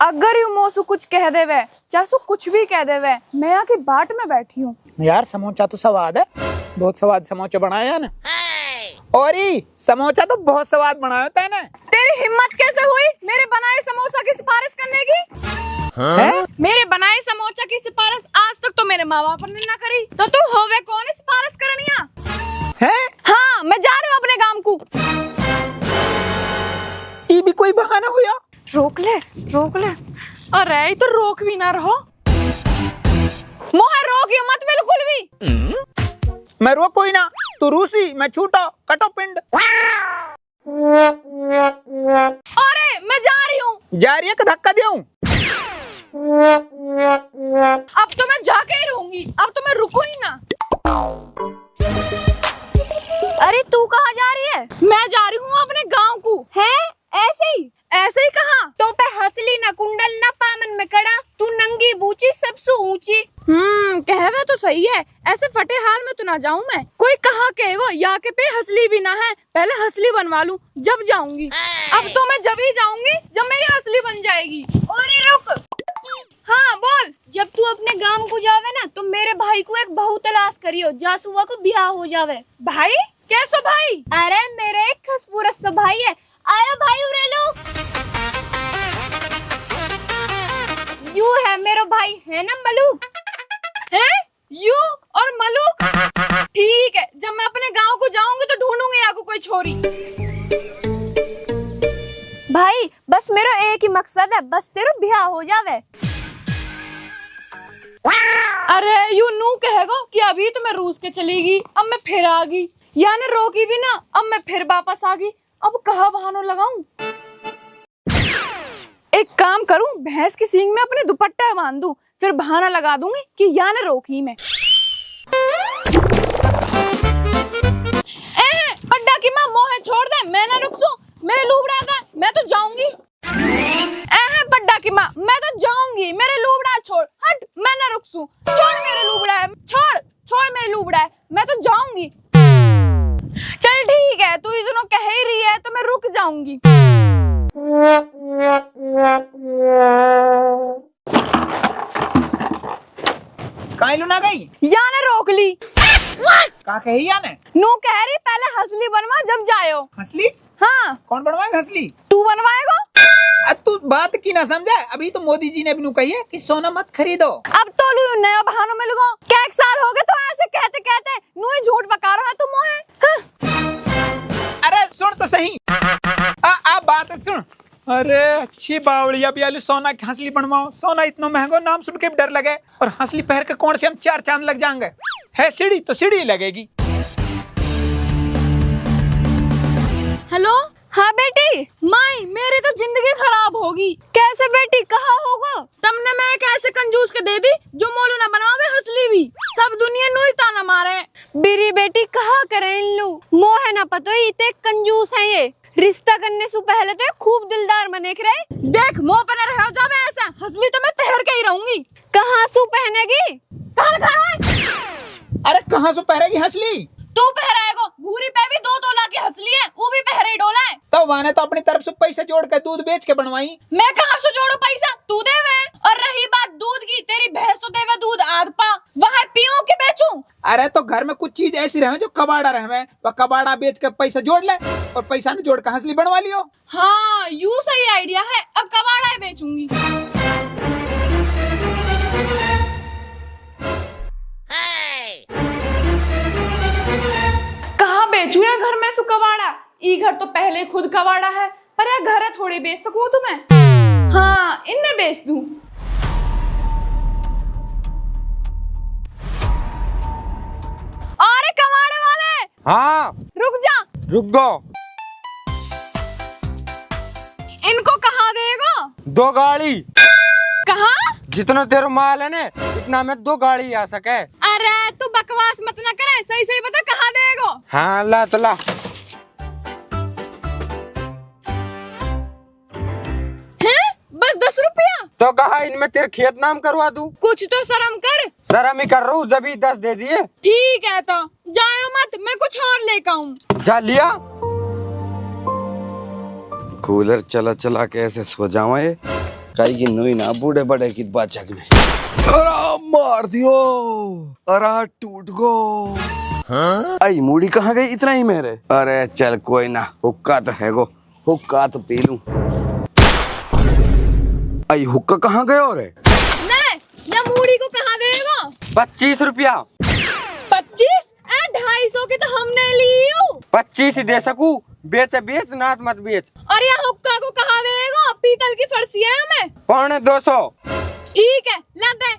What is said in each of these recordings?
अगर यू मोसू कुछ कह देवे, चासू कुछ भी कह देवे, मैं यहाँ की बाट में बैठी हूँ। यार समोसा तो स्वाद है, बहुत स्वाद समोसा बनाया है ना। और समोसा तो बहुत स्वाद बनाया होता है ना। तेरी हिम्मत कैसे हुई मेरे बनाए समोसा की सिफारिश करने की? है? मेरे बनाए समोसा की सिफारिश आज तक तो मेरे माँ बाप ने ना करी, तो तू होवे कौन सिफारिश करनिया है? हाँ, मैं जा रही हूँ अपने गांव को। ये भी कोई बहाना हुआ? रोक ले, रोक ले। अरे तो रोक भी ना रहो, मोहे रोकियो मत बिल्कुल भी। मैं रोक कोई ना, तू रूसी, मैं छूटा, कटो पिंड। अरे मैं जा रही हूँ। जा रही है कि धक्का दूं? अब तो मैं जाके ही रहूंगी, अब तो मैं रुकू ही ना। अरे तू कहाँ जा रही है? मैं जा रही हूँ अपने गांव को। है? ऐसे ही? ऐसे ही कहाँ? तो पे हसली न कुंडल न पामन में कड़ा, तू नंगी बूची सबसे ऊंची। कहवे तो सही है, ऐसे फटे हाल में तो ना जाऊं मैं। कोई कहा कहेगो या के पे हसली भी ना है, पहले हसली बनवा लूं जब जाऊंगी। अब तो मैं जब ही जाऊंगी जब मेरी हसली बन जाएगी। अरे रुक। हाँ बोल। जब तू अपने गांव को जावे ना तो मेरे भाई को एक बहू तलाश करियो, जासुआ को ब्याह हो जावे। भाई? कैसो भाई? अरे मेरे एक खसपूरत सा भाई है। आयो भाई उरेलो। यू है मेरा भाई, है ना मलूक? है? यू और मलूक? ठीक है, जब मैं अपने गांव को जाऊंगी तो ढूंढूंगी आपको कोई छोरी। भाई बस मेरा एक ही मकसद है, बस तेरा ब्याह हो जावे। अरे यू नू कहेगो कि अभी तो मैं रूस के चलेगी, अब मैं फिर आ गई, यानी रोकी भी ना, अब मैं फिर वापस आ गई। अब कहाँ बहाना लगाऊं? एक काम करूं, भैंस की सींग में अपने दुपट्टा बांध दूं, फिर बहाना लगा दूंगी कि यानी रोकी मैं। पड्डा की माँ मोहे छोड़ दे, मैं ना रुकसूं, मेरे लूबड़ा का, मैं तो जाऊंगी। पड्डा की माँ, मैं तो जाऊंगी, मेरे लूबड़ा छोड़, हट, मैं ना रुकसूं, छोड़ मेरे लूबड़ा है, छोड़, छोड़ मेरे लूबड़ा है, मैं तो जाऊंगी। चल ठीक है, तू इतना कह ही रही है तो मैं रुक जाऊंगी। कहीं लुना गई? याने रोक ली। का कही याने? नू कह रही पहले हसली बनवा जब जायो। हसली? हाँ। कौन बनवाएगा हसली? तू बनवाएगा? तू बात की ना समझा, अभी तो मोदी जी ने भी नू कही है कि सोना मत खरीदो। अब तो लू नया बहानों में लगो, क्या एक साल हो गए तो ऐसे कहते कहते नू ही झूठ बका रहा है तुम मोहे। अरे सुन तो सही, आ बात सुन। अरे अच्छी बावड़िया भी आलू, सोना की हंसली बनवाओ, सोना इतना महंगा, नाम सुन के भी डर लगे, और हंसली पहन के कौन से हम 4 चांद लग जाएंगे। है सीढ़ी तो सीढ़ी लगेगी। हेलो? हाँ बेटी। माई मेरी तो जिंदगी खराब होगी। कैसे बेटी, कहाँ होगा? तुमने मैं एक ऐसे कंजूस के दे दी जो मोलू ना बनावे हंसली भी, सब दुनिया नू ही ताना मारे। बीरी बेटी कहाँ करे इन लू, मोह ना पतो इतने कंजूस है ये, रिश्ता करने से पहले तो खूब दिलदार बने रहे। देख मुँह पर रह जावे ऐसा, हंसली तो मैं पहन के ही रहूंगी। कहाँ सु पहनेगी? अरे कहाँ से पहरेगी हंसली? तू पहराएगो, भूरी पे भी 2 तोला की हंसली है, वो भी पहरे ही डोला है। तो वाने तो अपनी तरफ से पैसे जोड़ के दूध बेच के बनवाई। मैं कहाँ से जोड़ू पैसा, तू देवे। और रही बात दूध की, तेरी भैंस तो देवे दूध आध पा, वहाँ पीऊं के बेचूं? अरे तो घर में कुछ चीज ऐसी रहे जो कबाड़ा रहे, वह कबाड़ा बेच के पैसा जोड़ ले, और पैसा में जोड़ के हंसली बनवा लियो। हाँ यू सही आइडिया है, अब कबाड़ा ही बेचूंगी। कहाँ बेचू या घर में सु कबाड़ा? ई घर तो पहले खुद कबाड़ा है, पर यह घर है थोड़ी बेच सकूं तुम्हें। हाँ इन्हें बेच दूं। अरे कबाड़े वाले! हाँ रुक जा। रुक गो। इनको कहाँ देगा? 2 गाड़ी। कहाँ? जितना तेरा माल है ना इतना में 2 गाड़ी आ सके। अरे तू बकवास मत ना करे, सही सही बता कहाँ देगा? हाँ ला तो ला। हैं? बस 10 रुपया? तो कहा इनमें तेरे खेत नाम करवा दूं? कुछ तो शर्म कर। शर्म ही कर रहा हूँ, जब ही 10 दे दिए। ठीक है तो जाओ मत, मैं कुछ और लेकर आऊं। जा लिया। कूलर चला चला के ऐसे सो जावा, ये कई की नुई ना बूढ़े बड़े की बाचा की अरे मार दियो, अरे टूट गो। हाँ? आई मूड़ी कहाँ गई इतना ही मेरे? अरे चल कोई ना, हुक्का तो है गो, हुक्का तो पी लूं। आई हुक्का कहाँ गयो रे? ना मूड़ी को कहाँ देगा? 25 रुपया। 25? 250 की तो हमने ली हूँ। 25 ही दे सकूं, बेच नाथ मत बेच। और ये हुक्का को कहाँ देगा? पीतल की फर्सी है हमें। 250। ठीक है ला दे।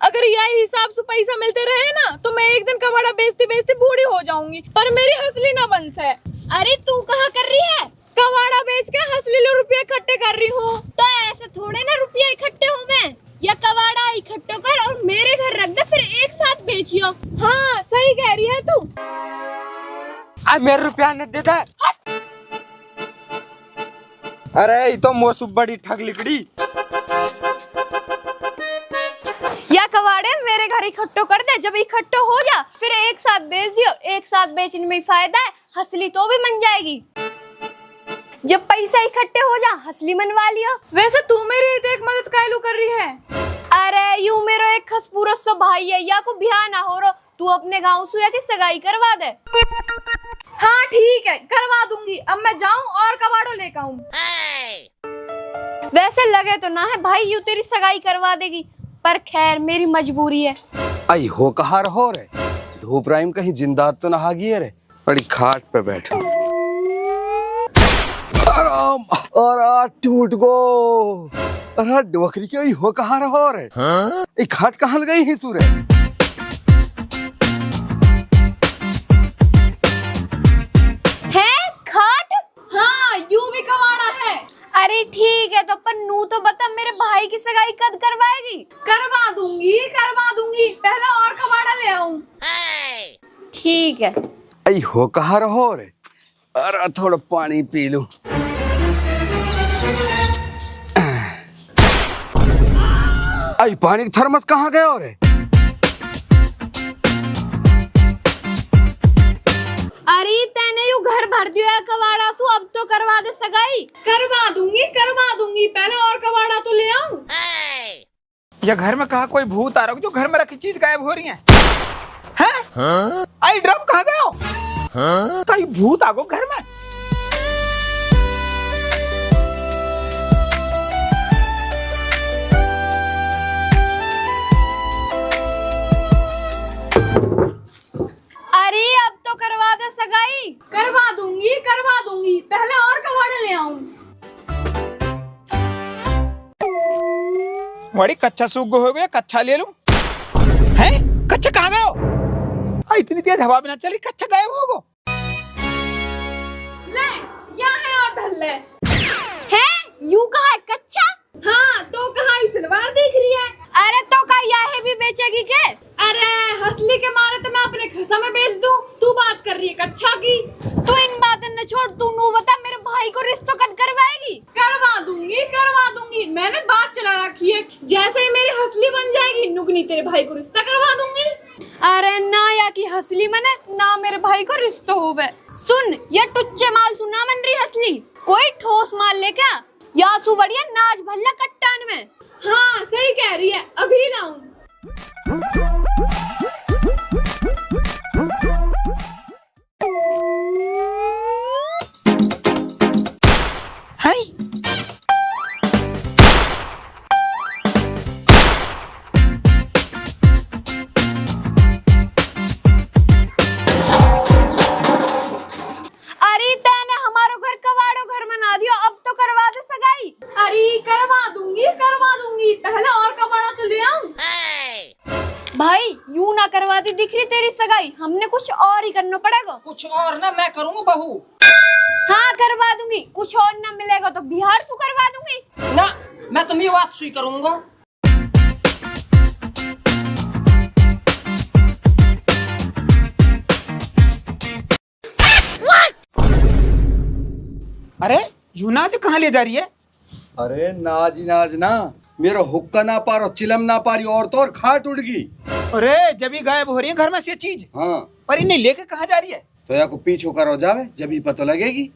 अगर यही हिसाब से पैसा मिलते रहे ना तो मैं एक दिन कबाड़ा बेचती बेचती बूढ़ी हो जाऊंगी, पर मेरी हंसली ना बन से। अरे तू कहाँ कर रही है? कबाड़ा बेच के हंसली लो रुपये इकट्ठे कर रही हूँ। तो ऐसे थोड़े ना रुपये इकट्ठे हुए, या कबाड़ा इकट्ठा कर और मेरे घर रख दे, फिर एक साथ बेचियो। हाँ सही कह रही है तू। आ मेरे रुपया न दे दे। अरे ये तो मौसू बड़ी ठग लिकड़ी। या कबाड़े मेरे घर इकट्ठो कर दे, जब इकट्ठो हो जा फिर एक साथ बेच दियो। एक साथ बेचने में फायदा है, हंसली तो भी बन जाएगी। जब पैसा इकट्ठे हो जा हंसली मनवा लियो। वैसे तू मेरी एक मदद कायलू कर रही है? अरे यू मेरा एक खसपूरत सा भाई है, या को ब्याह ना हो रो, तू अपने गाँव सुया की सगाई करवा दे। हाँ ठीक है करवा दूंगी, अब मैं जाऊं और कबाड़ो लेकर आऊं। वैसे लगे तो ना है भाई यू तेरी सगाई करवा देगी, पर खैर मेरी मजबूरी है। आई हो कहाँ रहो रे? धूप राइम कहीं जिंदा तो नहा गई है रे? बड़ी खाट पे बैठ। अरे टूट गो। अरे डोकरी के हो कहाँ रहो रे? हाँ? खाट कहाँ गई ही सूरे? है खाट? हाँ यू भी कबाड़ा है। अरे ठीक है तो पन्नू तो बता मेरे भाई की सगाई कब करवाएगी? करवा दूंगी, पहले और कबाड़ा ले आऊं। ठीक है। आई हो कहाँ रहो रे? अरे थोड़ा पानी पी लूं। आई पानी का थर्मस कहाँ गया रे? अरे तेने यू घर भर दिया है कबाड़ा सु, अब तो करवा दे सगाई। करवा दूंगी, पहले और कबाड़ा तो ले आऊं। या घर में कहा कोई भूत आ रहा हो जो घर में रखी चीज गायब हो रही है? हैं? हाँ? आई ड्रम कहाँ गया हो? हाँ? कहीं भूत आ गो घर में? अरे अब तो करवा दे सगाई। करवा दूंगी, पहले और कबाड़े ले आऊं। बड़ी कच्चा सूख हो गया, कच्चा ले लूं। हैं? कच्चा कहाँ गया हो? इतनी तेज हवा भी ना चली, कच्चा गायब हो गो। ले यहाँ है और धर ले। है? यू कहा है कच्चा? हाँ तो कहा सलवार दिख रही है। अरे तो का यह भी बेचेगी के? अरे हंसली के मारे तो मैं अपने खसा में बेच दूं, तू बात कर रही है कच्चा की। तू इन बातों न छोड़, तू नू बता मेरे भाई को रिश्तों कद करवाएगी? करवा दूंगी, मैंने बात चला रखी है, जैसे ही मेरी हंसली बन जाएगी नुगनी तेरे भाई को रिश्ता करवा दूंगी। अरे ना या की हंसली मने ना मेरे भाई को रिश्ता होवे। सुन ये टुच्चे माल सुना मन रही हंसली, कोई ठोस माल ले क्या? या सु बढ़िया नाच भल्ला कट्टान में। हाँ सही कह रही है, अभी लाऊं। हैं? अरे तेने हमारो घर कबाड़ो घर बना दियो, अब तो करवा दे सगाई। अरे करवा दूंगी, पहले और कबाड़ा तो ले आऊं। भाई यूं ना करवाती दिख रही तेरी सगाई, हमने कुछ और ही करना पड़ेगा। कुछ और ना मैं करूँगा बहू। हाँ करवा दूंगी, कुछ और ना मिलेगा तो बिहार से करवा दूंगी। ना मैं तुम्हें बात सुई करूँगा। अरे यूनाज कहाँ ले जा रही है? अरे नाज ना, मेरा हुक्का ना पा रहा, चिलम ना पा रही, और तो और खाट उड़ गई। अरे जब ही गायब हो रही है घर में से चीज। हाँ पर इन्हें लेके कहाँ जा रही है? तो या को पीछे करो जावे, जब ही पता लगेगी।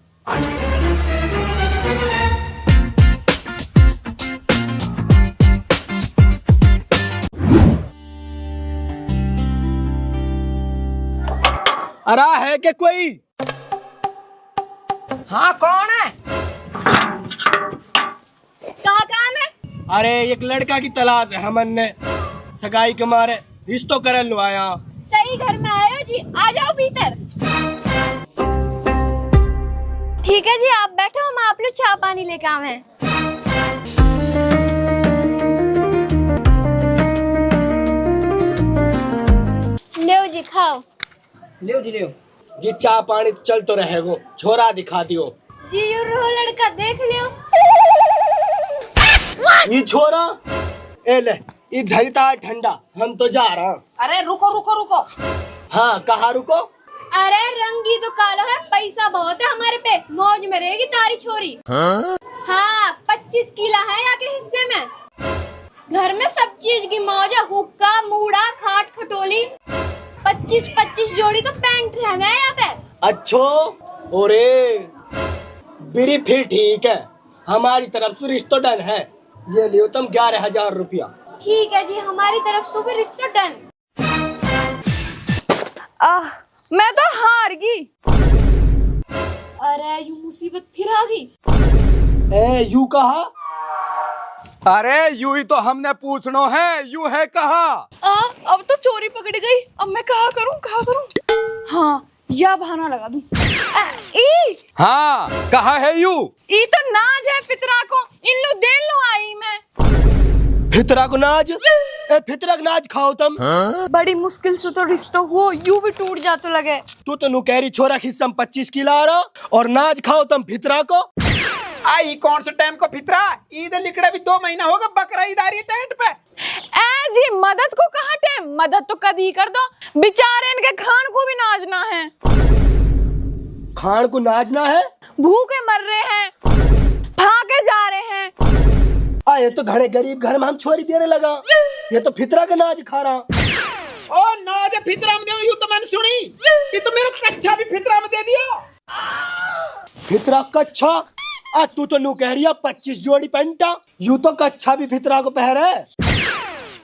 अरे है क्या कोई? हाँ कौन है? क्या काम है? अरे एक लड़का की तलाश है हमन ने, सगाई के मारे रिश्तो करन लो आया। सही घर में आए हो जी, आ जाओ भीतर। ठीक है जी, आप बैठो, हम आप लोग चाय पानी लेके आए हैं। लो जी खाओ। लियो जी लियो। जी चाय पानी चल तो रहेगो, छोरा दिखा दियो। जी यू रो लड़का देख लियो। ये छोरा ए ले, ये धरता है ठंडा, हम तो जा रहा। अरे रुको रुको रुको। हाँ कहाँ रुको? अरे रंगी तो कालो है, पैसा बहुत है हमारे पे, मौज में रहेगी तारी छोरी। हाँ 25 किला है यहाँ के हिस्से में। घर में सब चीज की मौज है, हुक्का मूड़ा खाट खटोली। 25 जोड़ी तो पैंट रह गए यहाँ पे। अच्छो ओरे बिरी फिर ठीक है, हमारी तरफ से रिश्तो डन है। ये लियो तुम 11,000 रुपया। ठीक है जी, हमारी तरफ से भी रिश्ता डन। मैं तो हार गई। अरे यू मुसीबत फिर आ गई। ए यू कहा? अरे यू ही तो हमने पूछना है, यू है कहा? अब तो चोरी पकड़ गई, अब मैं कहा करूं? हाँ या बहाना लगा दूं। ई हाँ कहा है यू? ई तो नाज है फितरा को, इन लो दे लो आई मैं। फितरा को नाज? ए फितरा को नाज खाओ तुम। बड़ी मुश्किल से तो रिश्ता हुआ, यू भी टूट जा तो लगे। तू तो नुकहरी छोरा हिस्सा 25 किला आ रहा और नाज खाओ तुम फितरा को। आई कौन सा टाइम को फितरा, ईद लिकड़ा भी 2 महीना होगा, बकरा ईद आ रही है टेंट पे। ए जी मदद को कहाँ टाइम, मदद तो कद ही कर दो, बेचारे इनके खान को भी नाजना है। खान को नाजना है? भूखे मर रहे हैं, भागे जा रहे हैं। ये तो घरे गरीब घर में हम छोरी देने लगा, ये तो फितरा का नाज खा रहा। ओ नाज फितरा में दे, यूं तो मैंने सुनी, ये तो मेरा कच्चा भी फितरा में दे दिया। फितरा कच्छा? तू तो नू कह रही है 25 जोड़ी पैंटा, यू तो कच्छा भी फितरा को पहरे।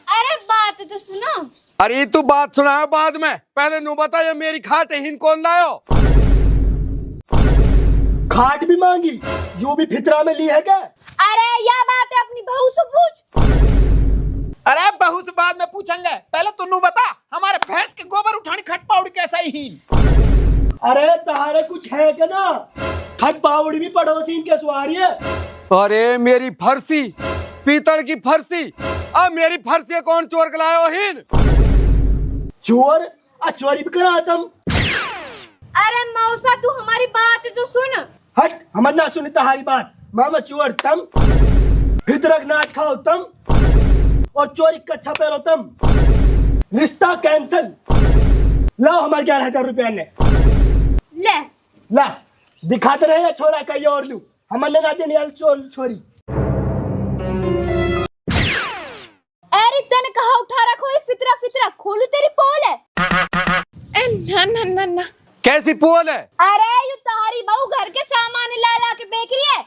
अरे बात तो सुनो। अरे तू बात सुना है बाद में, पहले नू बता ये मेरी खाट है, हिन कौन लायो? खाट भी मांगी, यू भी फितरा में ली है क्या? अरे यह बात है अपनी बहू से पूछ। अरे बहू से बाद में पूछेंगे, पहले तू नू बता हमारे भैंस के गोबर उठानी खट पाउडी कैसा ही हीन। अरे तहारे कुछ है क्या ना? खट पाउडी भी पड़ोसी इनके सवारी है। अरे मेरी फरसी, पीतल की फरसी, अब मेरी फरसी कौन चोर के लायो हिन? चोर? चोरी भी करा तुम? अरे मौसा तू हमारी बात तो सुन। हट, हमर ना सुनी तहारी बात। मामा चोर तुम, फितरक नाच खाओ तुम, और चोरी कच्छा पहरो तुम। रिश्ता कैंसल। लाओ हमारे 11,000 रुपया ने। ले ला दिखाते रहे छोरा कहीं और लू, हमर लगा दे नहीं चोर छोरी। अरे तने कहा उठा रखो ये फितरा फितरा, खोलू तेरी पोल है। ना ना ना ना कैसी पोल है? अरे यू तुम्हारी बहू घर के सामान ला ला के बेच रही है।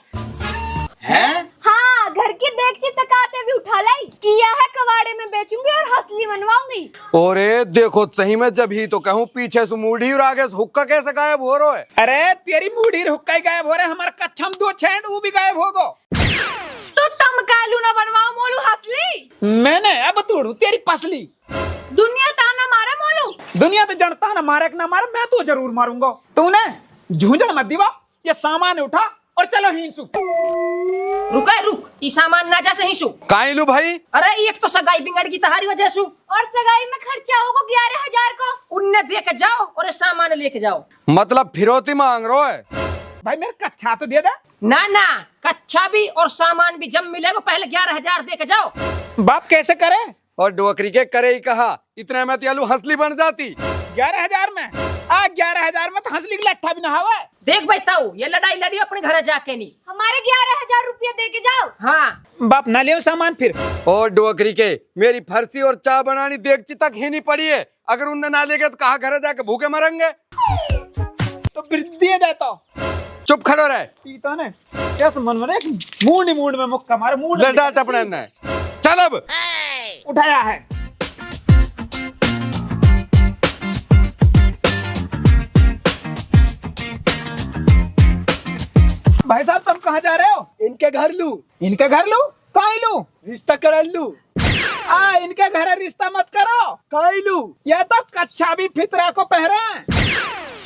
हैं? हाँ घर की देख तकाते भी उठा लाई, किया है कबाड़े में बेचूंगी और हंसली बनवाऊंगी। अरे देखो सही में, जब ही तो कहूँ पीछे से मूढ़ी और आगे से हुक्का कैसे गायब हो रहा है? अरे तेरी मूढ़ी हुक्का ही गायब हो रहा है, हमारा कच्छा में 2 छेंड वो भी गायब हो गो। तो तुम कालू ना बनवाओ मोलू हंसली। मैंने अब तोड़ू तेरी पसली। दुनिया ताना मारा मोलू। दुनिया तो जनता ना मारे ना मारे, मैं तो जरूर मारूंगा। तूने झूंझड़ मत दीवा, ये सामान उठा और चलो हिंसू। रुका रुक, ई सामान ना जा सही सु। काहे लू भाई? अरे एक तो सगाई बिगड़ की तहारी वजह सु, और सगाई में खर्चा होगा 11,000 को। उन्ने दे के जाओ और ये सामान लेके जाओ। मतलब फिरौती मांग रहा है? भाई मेरे कच्छा तो दे दे। ना ना, कच्चा भी और सामान भी जब मिलेगा पहले 11,000 दे के जाओ। बाप कैसे करे? और डोकरी के करे ही कहा, इतने में त्यालू हंसली बन जाती। 11,000 में? 11,000 में तो हंसली की लट्ठा भी ना हवा। देख बैताऊ, ये लड़ाई लड़ी अपने घर जाके नहीं। हमारे 11,000 रुपया दे के जाओ। हाँ बाप ना ले सामान फिर। और डोकरी के मेरी फरसी और चाय बनानी देगची तक ही नहीं पड़ी है, अगर उनने ना लेके तो कहा घर जाके भूखे मरेंगे। तो फिर दे देता। चुप खड़ो रहे। पीता ने कैसे मन में मूड में मुक्का मारे, मूड लड़ा टपने ने। चल अब उठाया है। भाई साहब तुम कहाँ जा रहे हो? इनके घर लू, इनके घर लू? कहाँ लू? रिश्ता करा लू। इनके घर रिश्ता मत करो। कहाँ लू? ये तो कच्छा भी फितरा को पहरे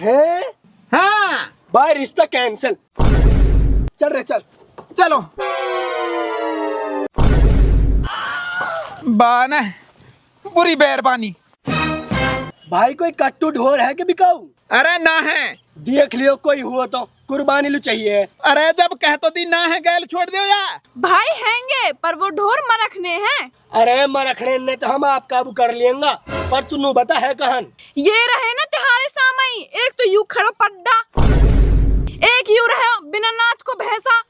है? हाँ भाई रिश्ता कैंसिल। चल रे चल। चलो। बान बुरी बेरबानी। भाई कोई कट्टू ढोर है कि बिकाऊ? अरे ना है। देख लियो कोई हुआ तो कुर्बानी लू चाहिए। अरे जब कह तो दी ना है गैल छोड़ दियो या। भाई हैंगे पर वो ढोर मरखने हैं। अरे मरखने ने तो हम आप काबू कर लेंगा, पर तू बता है कहन। ये रहे ना तिहारे सामई, एक तो यू खड़ा पड्डा, एक यू रहे बिना नाथ को भैंसा।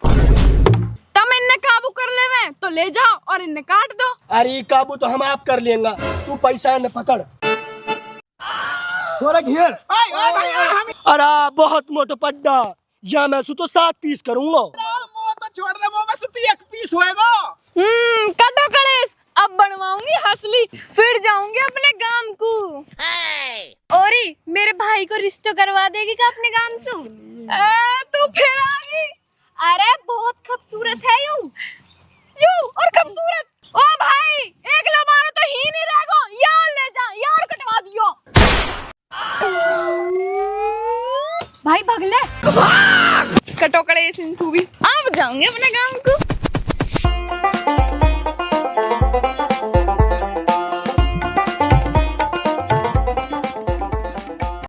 तम इन्हें काबू कर लेवे तो ले जाओ और इन्हें काट दो। अरे काबू तो हम आप कर लेंगा, तू पैसा न पकड़। घेर। अरे बहुत मोटो पड्डा, या मैं सु तो 7 पीस करूंगा। तो छोड़ दे, मुंह में सुती एक पीस होएगा। काटो कलेस, अब बनवाऊंगी हंसली, फिर जाऊंगी अपने गांव को। औरी मेरे भाई को रिश्ता करवा देगी क्या अपने गांव से? तू फिर आ गई। अरे बहुत खूबसूरत है यू।